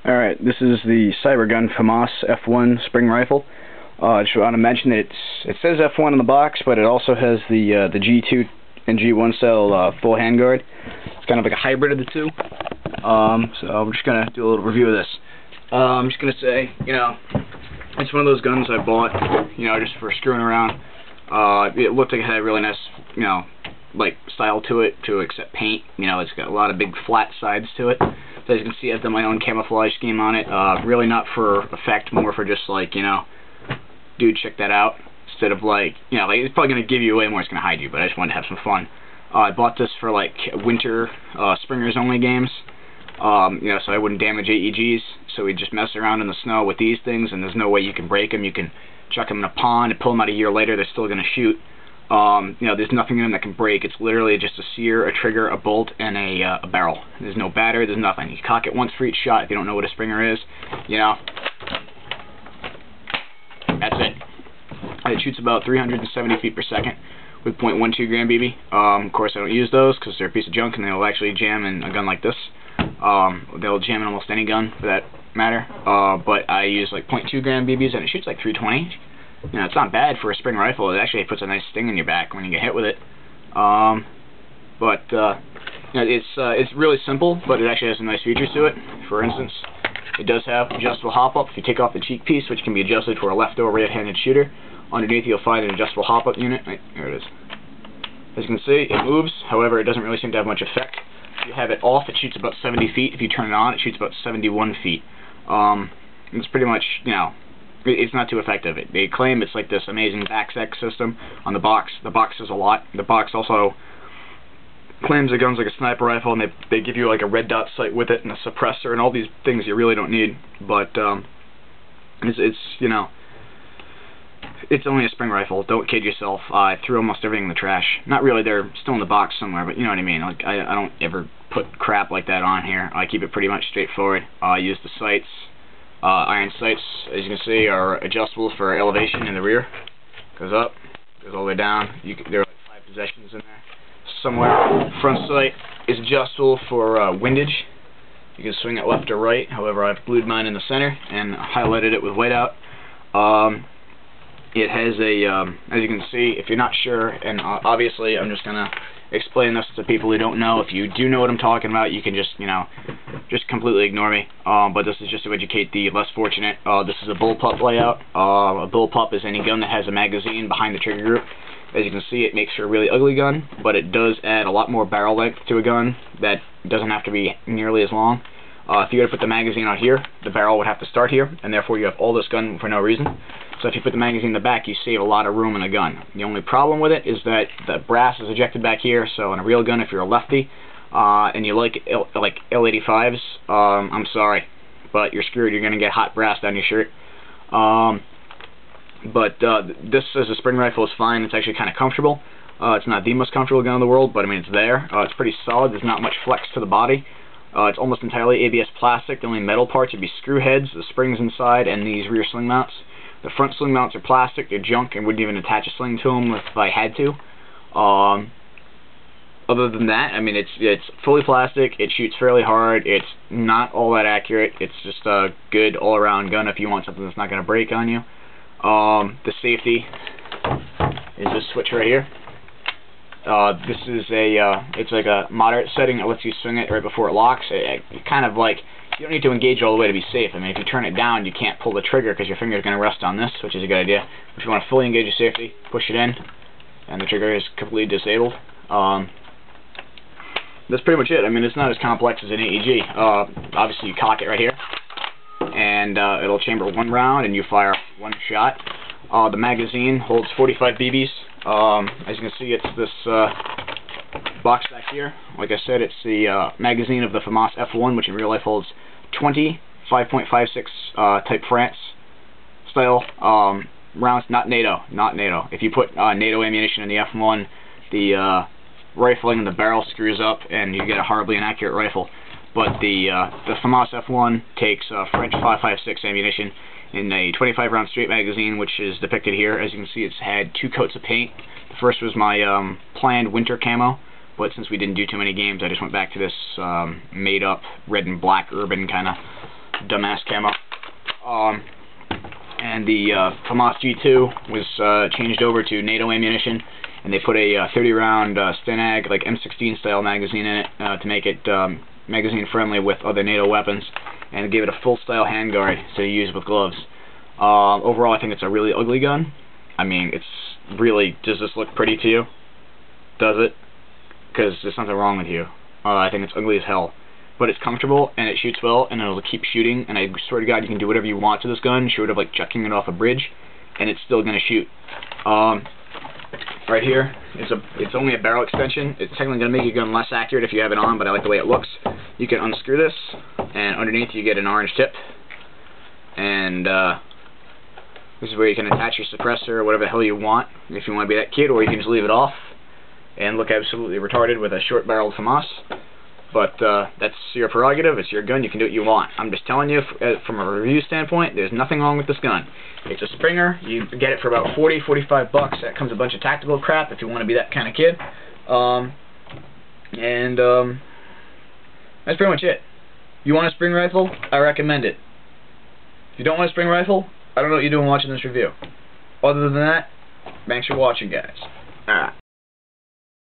Alright, this is the Cybergun FAMAS F1 spring rifle. I just want to mention that it says F1 on the box, but it also has the G2 and G1 style full handguard. It's kind of like a hybrid of the two. So we're just going to do a little review of this. I'm just going to say, it's one of those guns I bought, just for screwing around. It looked like it had a really nice, like style to it, to accept paint. It's got a lot of big flat sides to it. So as you can see, I've done my own camouflage scheme on it. Really not for effect, more for just like, dude, check that out. Instead of like, like it's probably going to give you away more, it's going to hide you, but I just wanted to have some fun. I bought this for like winter, springers only games. So I wouldn't damage AEGs, so we just mess around in the snow with these things, and there's no way you can break them. You can chuck them in a pond and pull them out a year later, they're still going to shoot. There's nothing in them that can break. It's literally just a sear, a trigger, a bolt, and a barrel. There's no battery, there's nothing. You cock it once for each shot if you don't know what a springer is, That's it. It shoots about 370 feet per second with .12 gram BB. Of course, I don't use those because they're a piece of junk and they'll actually jam in a gun like this. They'll jam in almost any gun for that matter. But I use like .2 gram BBs and it shoots like 320. It's not bad for a spring rifle. It actually puts a nice sting in your back when you get hit with it. It's really simple, but it actually has some nice features to it. For instance, it does have adjustable hop-up. If you take off the cheek piece, which can be adjusted for a left or right-handed shooter, underneath you'll find an adjustable hop-up unit. Right, there it is. As you can see, it moves. However, it doesn't really seem to have much effect. If you have it off, it shoots about 70 feet. If you turn it on, it shoots about 71 feet. It's pretty much, it's not too effective. They claim it's like this amazing back-sec system on the box. The box says a lot. The box also claims the gun's like a sniper rifle, and they give you like a red dot sight with it and a suppressor and all these things you really don't need. But it's only a spring rifle. Don't kid yourself. I threw almost everything in the trash. Not really. They're still in the box somewhere, but you know what I mean. Like I don't ever put crap like that on here. I keep it pretty much straightforward. I use the sights. Iron sights, as you can see, are adjustable for elevation in the rear. Goes up, goes all the way down. There are like 5 possessions in there somewhere. Front sight is adjustable for windage. You can swing it left or right. However, I've glued mine in the center and highlighted it with whiteout. It has a, as you can see, if you're not sure, and obviously I'm just gonna explain this to people who don't know. If you do know what I'm talking about, you can just, just completely ignore me. But this is just to educate the less fortunate. This is a bullpup layout. A bullpup is any gun that has a magazine behind the trigger group. As you can see, it makes for a really ugly gun, but it does add a lot more barrel length to a gun that doesn't have to be nearly as long. If you were to put the magazine on here, the barrel would have to start here, and therefore you have all this gun for no reason. So if you put the magazine in the back, you save a lot of room in a gun. The only problem with it is that the brass is ejected back here, so in a real gun, if you're a lefty, and you like L85s, I'm sorry, but you're screwed. You're going to get hot brass down your shirt. This as a spring rifle is fine. It's actually kind of comfortable. It's not the most comfortable gun in the world, but I mean, it's there. It's pretty solid. There's not much flex to the body. It's almost entirely ABS plastic. The only metal parts would be screw heads, the springs inside, and these rear sling mounts. The front sling mounts are plastic. They're junk and wouldn't even attach a sling to them if I had to. Other than that, I mean, it's fully plastic. It shoots fairly hard. It's not all that accurate. It's just a good all-around gun if you want something that's not going to break on you. The safety is this switch right here. This is it's like a moderate setting that lets you swing it right before it locks. It kind of like, you don't need to engage all the way to be safe. I mean, if you turn it down, you can't pull the trigger because your finger is going to rest on this, which is a good idea. If you want to fully engage your safety, push it in, and the trigger is completely disabled. That's pretty much it. I mean, it's not as complex as an AEG. Obviously, you cock it right here, and it'll chamber 1 round, and you fire 1 shot. The magazine holds 45 BBs. As you can see, it's this box back here. Like I said, it's the magazine of the FAMAS F1, which in real life holds 20 5.56 type France style rounds, not NATO. If you put NATO ammunition in the F1, the rifling and the barrel screws up, and you get a horribly inaccurate rifle. But the FAMAS F1 takes French 5.56 ammunition in a 25 round straight magazine, which is depicted here. As you can see, it's had 2 coats of paint. The first was my planned winter camo, but since we didn't do too many games, I just went back to this made up red and black urban kind of dumbass camo. And the FAMAS G2 was changed over to NATO ammunition, and they put a 30-round Stenag, like M16 style magazine in it to make it magazine friendly with other NATO weapons, and gave it a full style handguard so you use it with gloves. Overall, I think it's a really ugly gun. I mean, it's really, does this look pretty to you? Does it? Because there's something wrong with you. I think it's ugly as hell. But it's comfortable, and it shoots well, and it'll keep shooting, and I swear to God, you can do whatever you want to this gun, short of like chucking it off a bridge, and it's still gonna shoot. Right here, it's only a barrel extension. It's technically gonna make your gun less accurate if you have it on, but I like the way it looks. You can unscrew this, and underneath you get an orange tip, and this is where you can attach your suppressor or whatever the hell you want, if you want to be that kid, or you can just leave it off and look absolutely retarded with a short-barreled FAMAS. But that's your prerogative, it's your gun, you can do what you want. I'm just telling you, from a review standpoint, there's nothing wrong with this gun. It's a Springer, you get it for about $40-45 bucks. That comes a bunch of tactical crap if you want to be that kind of kid. That's pretty much it. You want a spring rifle? I recommend it. If you don't want a spring rifle, I don't know what you're doing watching this review. Other than that, thanks for watching, guys. Alright.